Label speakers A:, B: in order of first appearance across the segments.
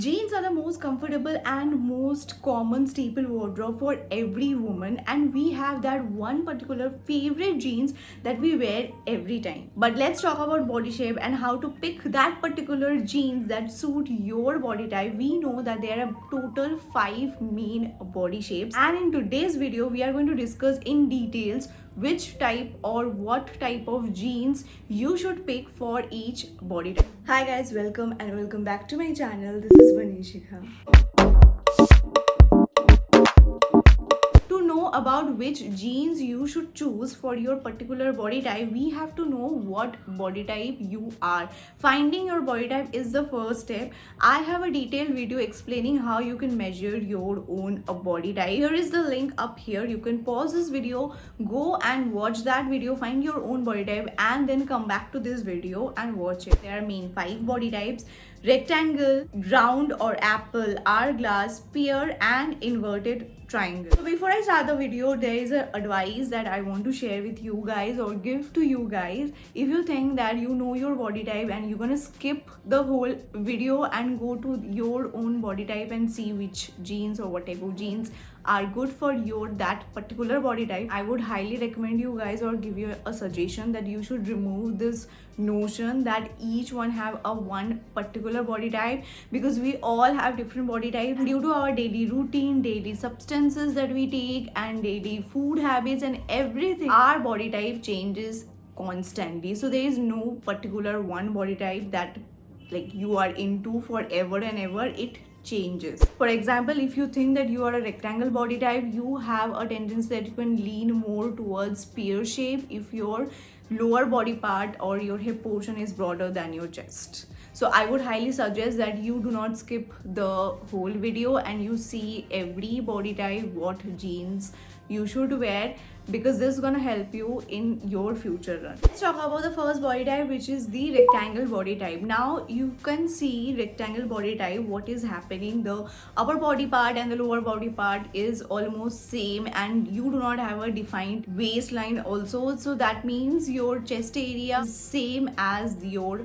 A: Jeans are the most comfortable and most common staple wardrobe for every woman, and we have that one particular favorite jeans that we wear every time. But let's talk about body shape and how to pick that particular jeans that suit your body type. We know that there are total 5 main body shapes, and in today's video we are going to discuss in details which type or what type of jeans you should pick for each body type. Hi guys, welcome back to my channel. This is Vanishika. To know about which jeans you should choose for your particular body type, we have to know what body type you are. Finding your body type is the first step. I have a detailed video explaining how you can measure your own body type. Here is the link up here. You can pause this video, go and watch that video, find your own body type, and then come back to this video and watch it. There are main 5 body types: rectangle, round or apple, hourglass, sphere, and inverted triangle. So before I start the video, there is a advice that I want to share with you guys or give to you guys. If you think that you know your body type and you're gonna skip the whole video and go to your own body type and see which jeans or what type of jeans are good for your that particular body type, I would highly recommend you guys or give you a suggestion that you should remove this notion that each one have a one particular body type, because we all have different body types due to our daily routine, daily substances that we take, and daily food habits and everything. Our body type changes constantly, so there is no particular one body type that like you are into forever and ever. It changes. For example, if you think that you are a rectangle body type, you have a tendency that you can lean more towards spear shape if your lower body part or your hip portion is broader than your chest. So I would highly suggest that you do not skip the whole video and you see every body type, what jeans you should wear, because this is gonna help you in your future run. Let's talk about the first body type, which is the rectangle body type. Now you can see rectangle body type, what is happening. The upper body part and the lower body part is almost same, and you do not have a defined waistline also. So that means your chest area is same as your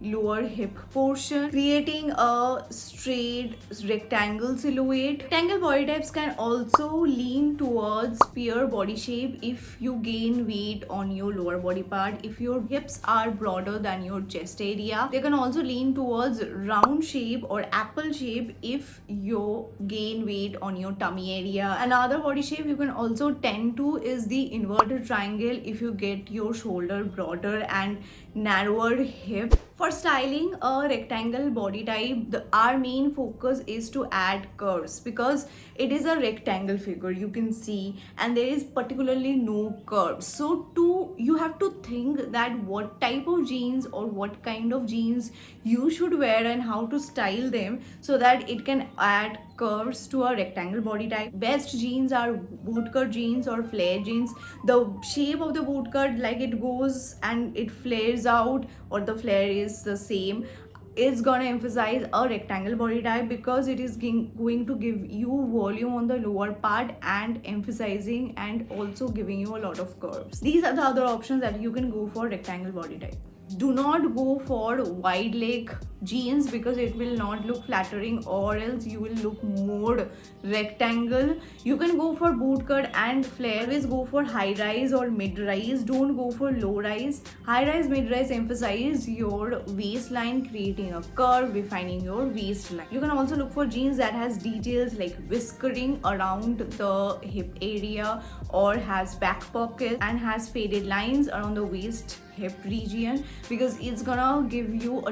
A: lower hip portion, creating a straight rectangle silhouette. Rectangle body types can also lean towards spear body shape if you gain weight on your lower body part. If your hips are broader than your chest area, they can also lean towards round shape or apple shape if you gain weight on your tummy area. Another body shape you can also tend to is the inverted triangle if you get your shoulder broader and narrower hip. For styling a rectangle body type, our main focus is to add curves, because it is a rectangle figure, you can see, and there is particularly no curves. So you have to think that what type of jeans or what kind of jeans you should wear and how to style them so that it can add curves to a rectangle body type. Best jeans are bootcut jeans or flare jeans. The shape of the bootcut, like it goes and it flares out, or the flare is the same, is gonna emphasize a rectangle body type, because it is going to give you volume on the lower part and emphasizing and also giving you a lot of curves. These are the other options that you can go for rectangle body type. Do not go for wide leg jeans, because it will not look flattering, or else you will look more rectangle. You can go for bootcut and flare. Always go for high rise or mid rise. Don't go for low rise. High rise, mid rise emphasize your waistline, creating a curve, defining your waistline. You can also look for jeans that has details like whiskering around the hip area, or has back pocket and has faded lines around the waist hip region, because it's gonna give you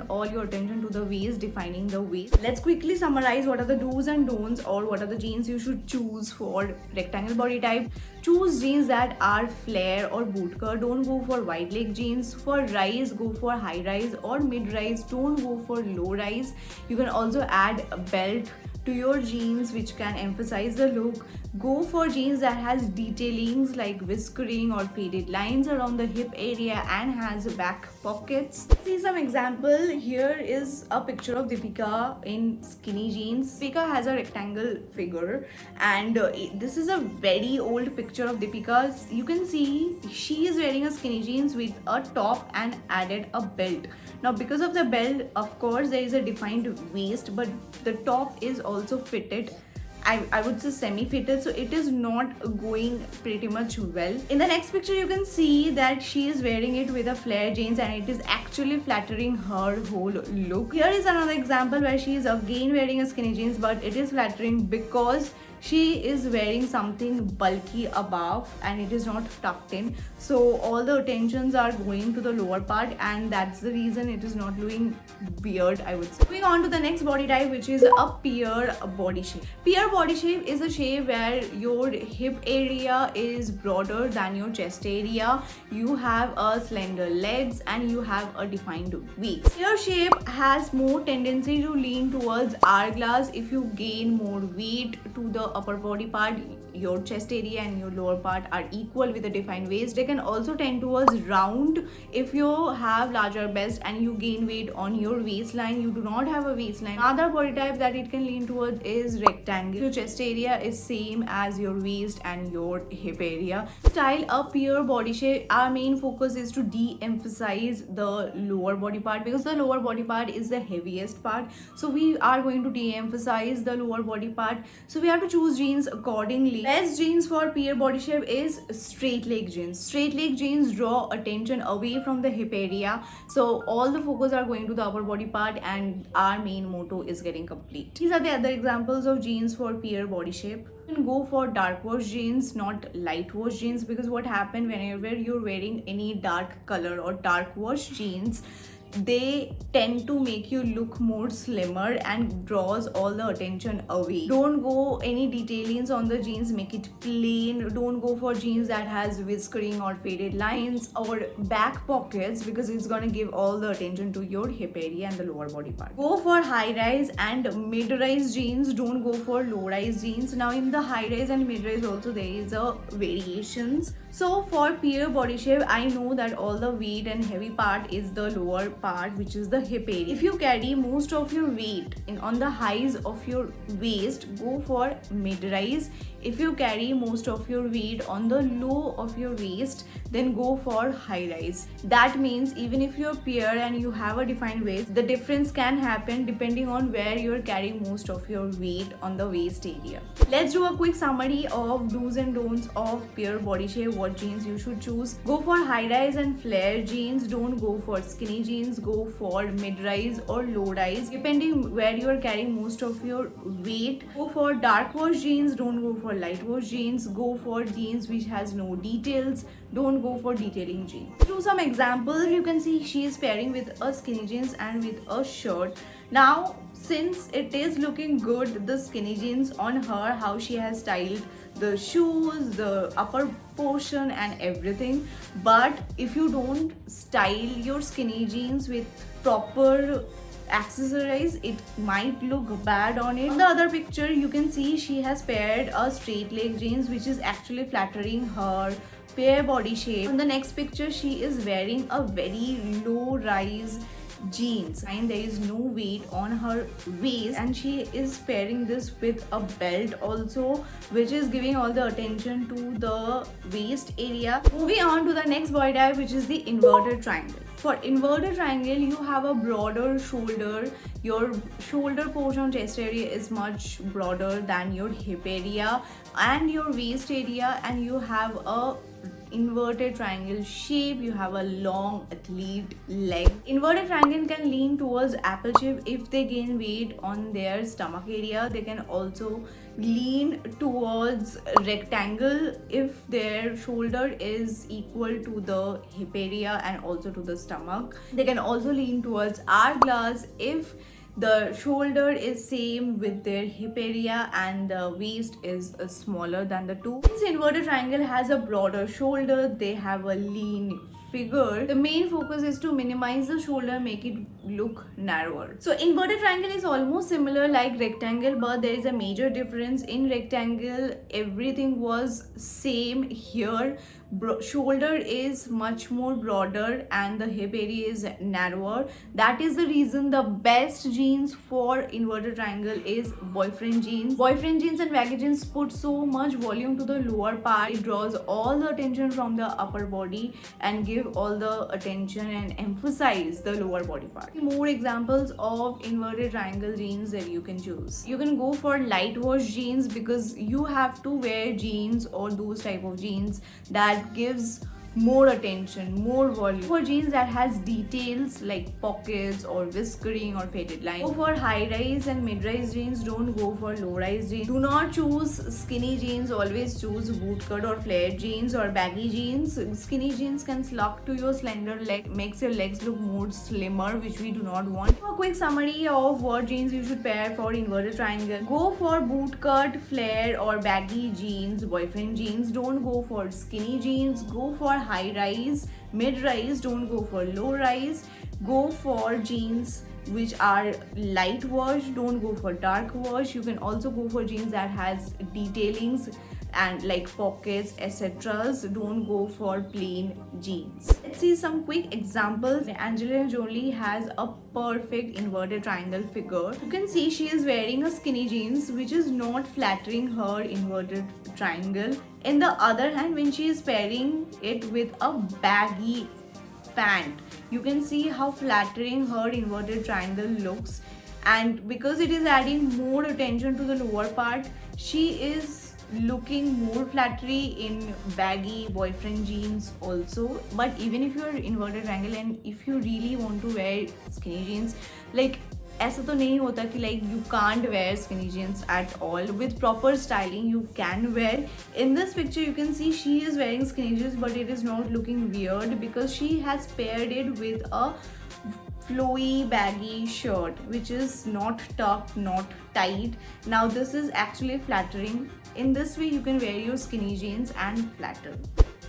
A: all your attention to the waist, defining the waist. Let's quickly summarize what are the do's and don'ts, or what are the jeans you should choose for rectangle body type. Choose jeans that are flare or bootcut. Don't go for wide leg jeans. For rise, go for high rise or mid rise. Don't go for low rise. You can also add a belt to your jeans, which can emphasize the look. Go for jeans that has detailings like whiskering or faded lines around the hip area and has a back pockets. See some example. Here is a picture of Deepika in skinny jeans. Deepika has a rectangle figure, and this is a very old picture of Deepika. You can see she is wearing a skinny jeans with a top and added a belt. Now because of the belt, of course there is a defined waist, but the top is also fitted. I would say semi-fitted, so it is not going pretty much well. In the next picture you can see that she is wearing it with a flare jeans, and it is actually flattering her whole look. Here is another example where she is again wearing a skinny jeans, but it is flattering because she is wearing something bulky above and it is not tucked in, so all the attentions are going to the lower part, and that's the reason it is not looking weird, I would say. Moving on to the next body type, which is a pear body shape. Pear body shape is a shape where your hip area is broader than your chest area, you have a slender legs, and you have a defined waist. Pear shape has more tendency to lean towards hourglass. If you gain more weight to the upper body part, your chest area and your lower part are equal with a defined waist. They can also tend towards round. If you have larger bust and you gain weight on your waistline, you do not have a waistline. Another body type that it can lean towards is rectangle. Your chest area is same as your waist and your hip area. Style a pear body shape, our main focus is to de-emphasize the lower body part, because the lower body part is the heaviest part, so we are going to de-emphasize the lower body part, so we have to choose jeans accordingly. Best jeans for pear body shape is straight leg jeans. Straight leg jeans draw attention away from the hip area, so all the focus are going to the upper body part, and our main motto is getting complete. These are the other examples of jeans for pear body shape. You can go for dark wash jeans, not light wash jeans, because what happens whenever you're wearing any dark color or dark wash jeans, they tend to make you look more slimmer and draws all the attention away. Don't go any detailings on the jeans, make it plain. Don't go for jeans that has whiskering or faded lines or back pockets, because it's gonna give all the attention to your hip area and the lower body part. Go for high rise and mid rise jeans, don't go for low rise jeans. Now in the high rise and mid rise also there is a variations. So for pear body shape, I know that all the weight and heavy part is the lower part, which is the hip area. If you carry most of your weight on the highs of your waist, go for mid rise. If you carry most of your weight on the low of your waist, then go for high rise. That means even if you're pear and you have a defined waist, the difference can happen depending on where you're carrying most of your weight on the waist area. Let's do a quick summary of do's and don'ts of pear body shape, what jeans you should choose. Go for high rise and flare jeans. Don't go for skinny jeans. Go for mid rise or low rise, depending where you are carrying most of your weight. Go for dark wash jeans. Don't go for light wash jeans. Go for jeans which has no details. Don't go for detailing jeans. Do some examples. You can see she is pairing with a skinny jeans and with a shirt. Now since it is looking good, the skinny jeans on her, how she has styled the shoes, the upper portion and everything, but if you don't style your skinny jeans with proper accessorize, it might look bad on it. On the other picture you can see she has paired a straight leg jeans, which is actually flattering her pear body shape. On the next picture she is wearing a very low rise jeans and there is no weight on her waist, and she is pairing this with a belt also, which is giving all the attention to the waist area. Moving on to the next body type, which is the inverted triangle. For inverted triangle, you have a broader shoulder. Your shoulder portion, chest area is much broader than your hip area and your waist area, and you have a inverted triangle shape. You have a long athlete leg. Inverted triangle can lean towards apple shape if they gain weight on their stomach area. They can also lean towards rectangle if their shoulder is equal to the hip area and also to the stomach. They can also lean towards hourglass if the shoulder is same with their hip area and the waist is smaller than the two. Since inverted triangle has a broader shoulder, they have a lean figure, the main focus is to minimize the shoulder, make it look narrower. So inverted triangle is almost similar like rectangle, but there is a major difference. In rectangle, everything was same. Here shoulder is much more broader and the hip area is narrower. That is the reason the best jeans for inverted triangle is boyfriend jeans. Boyfriend jeans and baggy jeans put so much volume to the lower part. It draws all the attention from the upper body and give all the attention and emphasize the lower body part. More examples of inverted triangle jeans that you can choose. You can go for light wash jeans because you have to wear jeans or those type of jeans that gives more attention, more volume. For jeans that has details like pockets or whiskering or faded lines. Go for high rise and mid rise jeans, don't go for low rise jeans. Do not choose skinny jeans, always choose boot cut or flared jeans or baggy jeans. Skinny jeans can slug to your slender leg, makes your legs look more slimmer, which we do not want. A quick summary of what jeans you should pair for inverted triangle. Go for boot cut, flare or baggy jeans, boyfriend jeans. Don't go for skinny jeans. Go for high rise, mid rise, don't go for low rise. Go for jeans which are light wash, don't go for dark wash. You can also go for jeans that has detailings and like pockets, etc. Don't go for plain jeans. Let's see some quick examples. Angelina Jolie has a perfect inverted triangle figure. You can see she is wearing a skinny jeans which is not flattering her inverted triangle. In the other hand, when she is pairing it with a baggy pant, you can see how flattering her inverted triangle looks, and because it is adding more attention to the lower part, she is looking more flattery in baggy boyfriend jeans also. But even if you're inverted triangle and if you really want to wear skinny jeans, like ऐसा तो नहीं होता कि like you can't wear skinny jeans at all. With proper styling you can wear. In this picture you can see she is wearing skinny jeans, but it is not looking weird because she has paired it with a flowy baggy shirt which is not tucked, not tight. Now this is actually flattering. In this way you can wear your skinny jeans and flatter.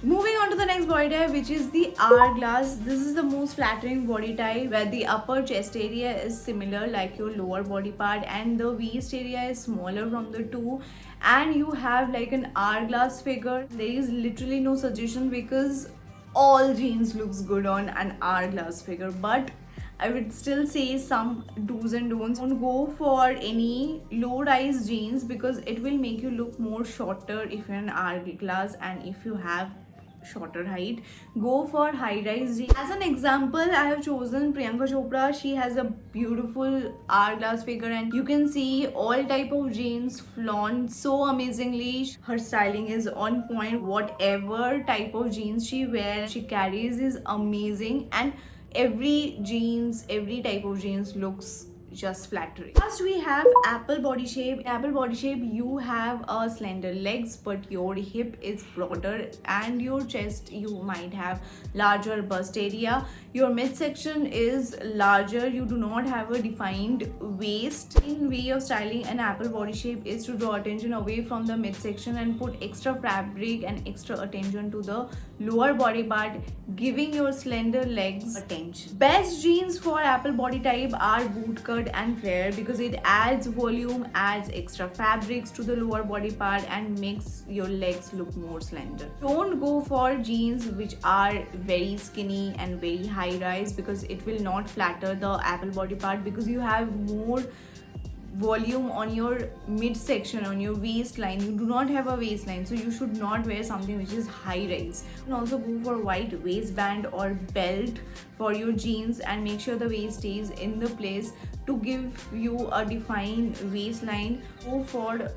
A: Moving on to the next body type, which is the hourglass. This is the most flattering body type where the upper chest area is similar like your lower body part and the waist area is smaller from the two, and you have like an hourglass figure. There is literally no suggestion because all jeans looks good on an hourglass figure, but I would still say some do's and don'ts. Don't go for any low-rise jeans because it will make you look more shorter if you're an hourglass and if you have shorter height. Go for high-rise jeans. As an example, I have chosen Priyanka Chopra. She has a beautiful hourglass figure and you can see all type of jeans flaunt so amazingly. Her styling is on point. Whatever type of jeans she wears, she carries is amazing, and every type of jeans looks just flattering. First we have apple body shape. Apple body shape, you have a slender legs but your hip is broader and your chest you might have larger bust area. Your midsection is larger. You do not have a defined waist. In way of styling an apple body shape is to draw attention away from the midsection and put extra fabric and extra attention to the lower body part, giving your slender legs attention. Best jeans for apple body type are boot cut and flare because it adds volume, adds extra fabrics to the lower body part and makes your legs look more slender. Don't go for jeans which are very skinny and very high rise because it will not flatter the apple body part because you have more volume on your midsection, on your waistline. You do not have a waistline, so you should not wear something which is high rise. You can also go for white waistband or belt for your jeans and make sure the waist stays in the place to give you a defined waistline. Go for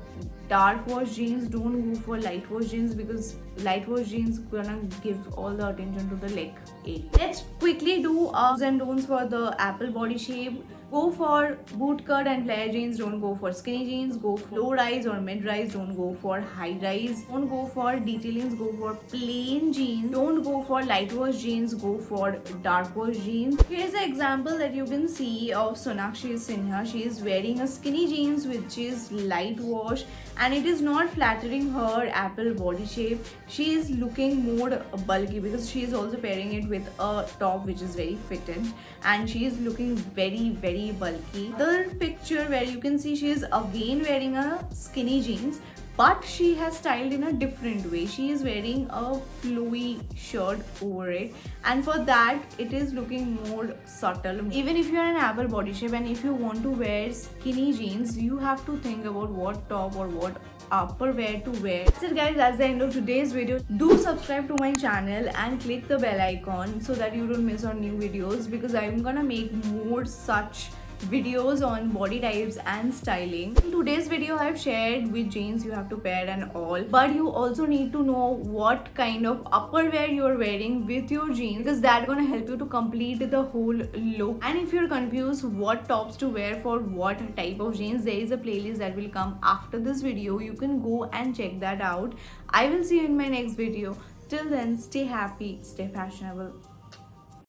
A: dark wash jeans, don't go for light wash jeans because light wash jeans gonna give all the attention to the leg area. Let's quickly do do's and don'ts for the apple body shape. Go for boot cut and flare jeans, don't go for skinny jeans. Go for low rise or mid rise, don't go for high rise. Don't go for detailings, go for plain jeans. Don't go for light wash jeans, go for dark wash jeans. Here's an example that you can see of Sonakshi Sinha. She is wearing a skinny jeans which is light wash, and it is not flattering her apple body shape. She is looking more bulky because she is also pairing it with a top which is very fitted, and she is looking very bulky. The picture where you can see she is again wearing a skinny jeans, but she has styled in a different way. She is wearing a flowy shirt over it, and for that it is looking more subtle. Even if you are an apple body shape and if you want to wear skinny jeans, you have to think about what top or what upper wear to wear. That's it guys, that's the end of today's video. Do subscribe to my channel and click the bell icon so that you don't miss on new videos, because I'm gonna make more such videos on body types and styling. In today's video I've shared which jeans you have to pair and all, but you also need to know what kind of upper wear you're wearing with your jeans, because that's gonna help you to complete the whole look. And if you're confused what tops to wear for what type of jeans, there is a playlist that will come after this video. You can go and check that out. I will see you in my next video. Till then, stay happy, stay fashionable.